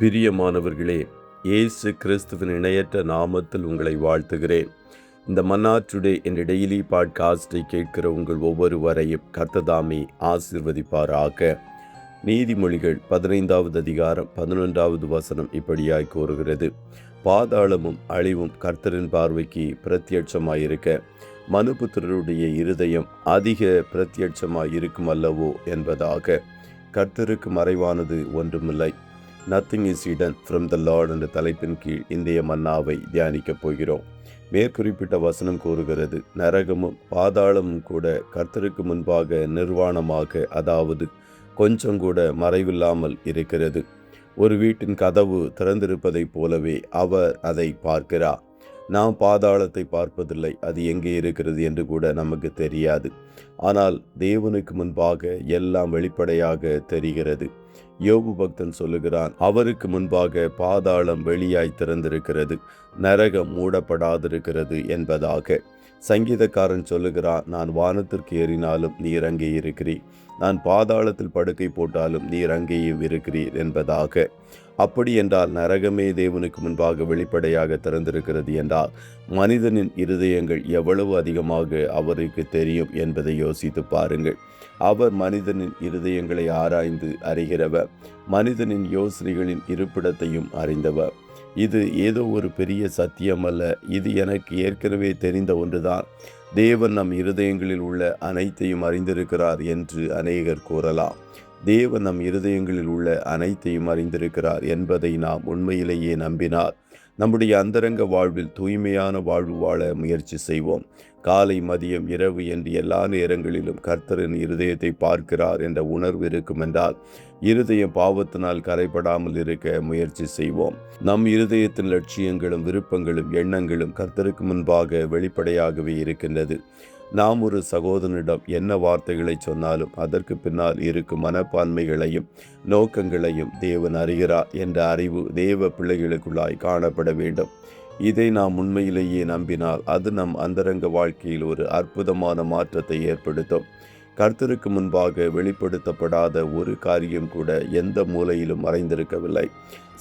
பிரியமானவர்களே, இயேசு கிறிஸ்துவின் இணையற்ற நாமத்தில் உங்களை வாழ்த்துகிறேன். இந்த மன்னா டுடே என்ற டெய்லி பாட்காஸ்டை கேட்கிற உங்கள் ஒவ்வொருவரையும் கர்த்தர் ஆசீர்வதிப்பாராக. நீதிமொழிகள் 15வது அதிகாரம் 11வது வசனம் இப்படியாய் கூறுகிறது: பாதாளமும் அழிவும் கர்த்தரின் பார்வைக்கு பிரத்யட்சமாயிருக்க, மனுபுத்திரருடைய இருதயம் அதிக பிரத்யட்சமாயிருக்கும் அல்லவோ என்பதாக. கர்த்தருக்கு மறைவானது ஒன்றுமில்லை. Nothing is hidden from the Lord என்ற தலைப்பின் கீழ் இந்திய மன்னாவை தியானிக்கப் போகிறோம். மேற்குறிப்பிட்ட வசனம் கூறுகிறது, நரகமும் பாதாளமும் கூட கர்த்தருக்கு முன்பாக நிர்வாணமாக, அதாவது கொஞ்சம் கூட மறைவில்லாமல் இருக்கிறது. ஒரு வீட்டின் கதவு திறந்திருப்பதைப் போலவே அவர் அதை பார்க்கிறார். நாம் பாதாளத்தை பார்ப்பதில்லை, அது எங்கே இருக்கிறது என்று கூட நமக்கு தெரியாது. ஆனால் தேவனுக்கு முன்பாக எல்லாம் வெளிப்படையாக தெரிகிறது. யோபு பக்தன் சொல்லுகிறான், அவருக்கு முன்பாக பாதாளம் வெளியாய் திறந்திருக்கிறது, நரகம் மூடப்படாதிருக்கிறது என்பதாக. சங்கீதக்காரன் சொல்லுகிறான், நான் வானத்திற்கு ஏறினாலும் நீர் அங்கே இருக்கிறீர், நான் பாதாளத்தில் படுக்கை போட்டாலும் நீர் அங்கேயும் இருக்கிறீர் என்பதாக. அப்படி என்றால் நரகமே தேவனுக்கு முன்பாக வெளிப்படையாக திறந்திருக்கிறது என்றால் மனிதனின் இருதயங்கள் எவ்வளவு அதிகமாக அவருக்கு தெரியும் என்பதை யோசித்து பாருங்கள். அவர் மனிதனின் இருதயங்களை ஆராய்ந்து அறிகிறவர், மனிதனின் யோசனைகளின் இருப்பிடத்தையும் அறிந்தவர். இது ஏதோ ஒரு பெரிய சத்தியம் அல்ல, இது எனக்கு ஏற்கனவே தெரிந்த ஒன்றுதான். தேவன் நம் இருதயங்களில் உள்ள அனைத்தையும் அறிந்திருக்கிறார் என்று அநேகர் கூறலாம். தேவன் நம் இருதயங்களில் உள்ள அனைத்தையும் அறிந்திருக்கிறார் என்பதை நாம் உண்மையிலேயே நம்பினார் நம்முடைய அந்தரங்க வாழ்வில் தூய்மையான வாழ்வு வாழ முயற்சி செய்வோம். காலை, மதியம், இரவு என்று எல்லா நேரங்களிலும் கர்த்தரின் இருதயத்தை பார்க்கிறார் என்ற உணர்வு இருக்கும் என்றால் இருதயம் பாவத்தினால் கரைபடாமல் இருக்க முயற்சி செய்வோம். நம் இருதயத்தின் லட்சியங்களும் விருப்பங்களும் எண்ணங்களும் கர்த்தருக்கு முன்பாக வெளிப்படையாகவே இருக்கின்றது. நாம் ஒரு சகோதரனிடம் என்ன வார்த்தைகளை சொன்னாலும் அதற்கு பின்னால் இருக்கும் மனப்பான்மைகளையும் நோக்கங்களையும் தேவன் அறிகிறார் என்ற அறிவு தேவ பிள்ளைகளுக்குள்ளாய் காணப்பட வேண்டும். இதை நாம் உண்மையிலேயே நம்பினால் அது நம் அந்தரங்க வாழ்க்கையில் ஒரு அற்புதமான மாற்றத்தை ஏற்படுத்தும். கர்த்தருக்கு முன்பாக வெளிப்படுத்தப்படாத ஒரு காரியம் கூட எந்த மூலையிலும் மறைந்திருக்கவில்லை.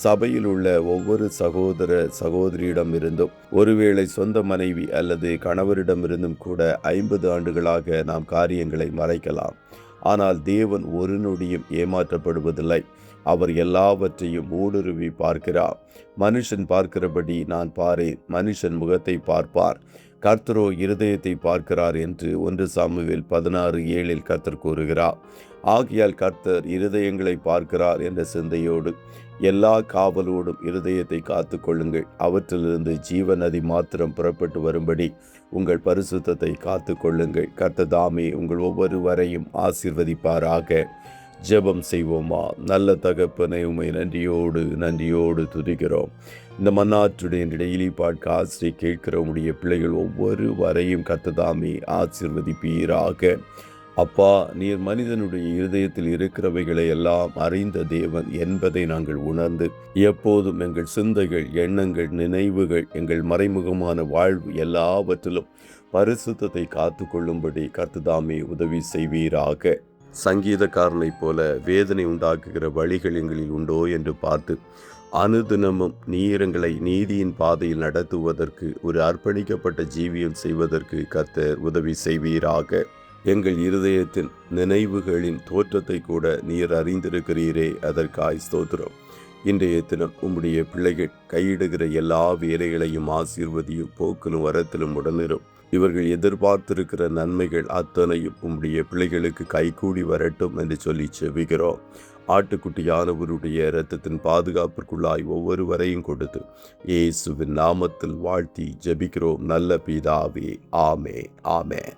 சபையில் உள்ள ஒவ்வொரு சகோதர சகோதரியிடம் இருந்தும், ஒருவேளை சொந்த மனைவி அல்லது கணவரிடமிருந்தும் கூட 50 ஆண்டுகளாக நாம் காரியங்களை மறைக்கலாம். ஆனால் தேவன் ஒரு நொடியும் ஏமாற்றப்படுவதில்லை. அவர் எல்லாவற்றையும் ஊடுருவி பார்க்கிறார். மனுஷன் பார்க்கிறபடி நான் பாரேன், மனுஷன் முகத்தை பார்ப்பார், கர்த்தரோ இருதயத்தை பார்க்கிறார் என்று 1 சாமுவேல் 16:7 கர்த்தர் கூறுகிறார். ஆகையால் கர்த்தர் இருதயங்களை பார்க்கிறார் என்ற சிந்தையோடு எல்லா காவலோடும் இருதயத்தை காத்து கொள்ளுங்கள். அவற்றிலிருந்து ஜீவ நதி மாத்திரம் புறப்பட்டு வரும்படி உங்கள் பரிசுத்தத்தை காத்து கொள்ளுங்கள். கர்த்தர் தாமே உங்கள் ஒவ்வொருவரையும் ஆசீர்வதிப்பாராக. ஜெபம் செய்வோமா? நல்ல தகப்பனை, உம்மை நன்றியோடு துதிக்கிறோம். இந்த மன்னா டுடே டெய்லி பாட்காஸ்டை கேட்கிற உடைய பிள்ளைகள் ஒவ்வொருவரையும் கர்த்தர் தாமே ஆசீர்வதிப்பீராக. அப்பா, நீர் மனிதனுடைய இருதயத்தில் இருக்கிறவைகளை எல்லாம் அறிந்த தேவன் என்பதை நாங்கள் உணர்ந்து எப்போதும் எங்கள் சிந்தைகள், எண்ணங்கள், நினைவுகள், எங்கள் மறைமுகமான வாழ்வு எல்லாவற்றிலும் பரிசுத்தத்தை காத்து கொள்ளும்படி கர்த்தர் தாமே உதவி செய்வீராக. சங்கீதக்காரனைப் போல வேதனை உண்டாக்குகிற வழிகள் எங்களில் உண்டோ என்று பார்த்து அனுதினமும் நீர் எங்களை நீதியின் பாதையில் நடத்துவதற்கு, ஒரு அர்ப்பணிக்கப்பட்ட ஜீவியம் செய்வதற்கு கர்த்தர் உதவி செய்வீராக. எங்கள் இருதயத்தின் நினைவுகளின் தோற்றத்தை கூட நீர் அறிந்திருக்கிறீரே, அதற்காய் ஸ்தோத்திரம். இன்றைய தினம் உம்முடைய பிள்ளைகள் கையிடுகிற எல்லா வேலைகளையும் ஆசீர்வதியும், போக்கிலும் வரத்திலும் உடனிரும். இவர்கள் எதிர்பார்த்திருக்கிற நன்மைகள் அத்தனையும் உம்முடைய பிள்ளைகளுக்கு கைகூடி வரட்டும் என்று சொல்லி செபிக்கிறோம். ஆட்டுக்குட்டியானவருடைய இரத்தத்தின் பாதுகாப்பிற்குள்ளாய் ஒவ்வொருவரையும் கொடுத்து இயேசுவின் நாமத்தில் வாழ்த்தி ஜெபிக்கிறோம் நல்ல பிதாவே. ஆமென்.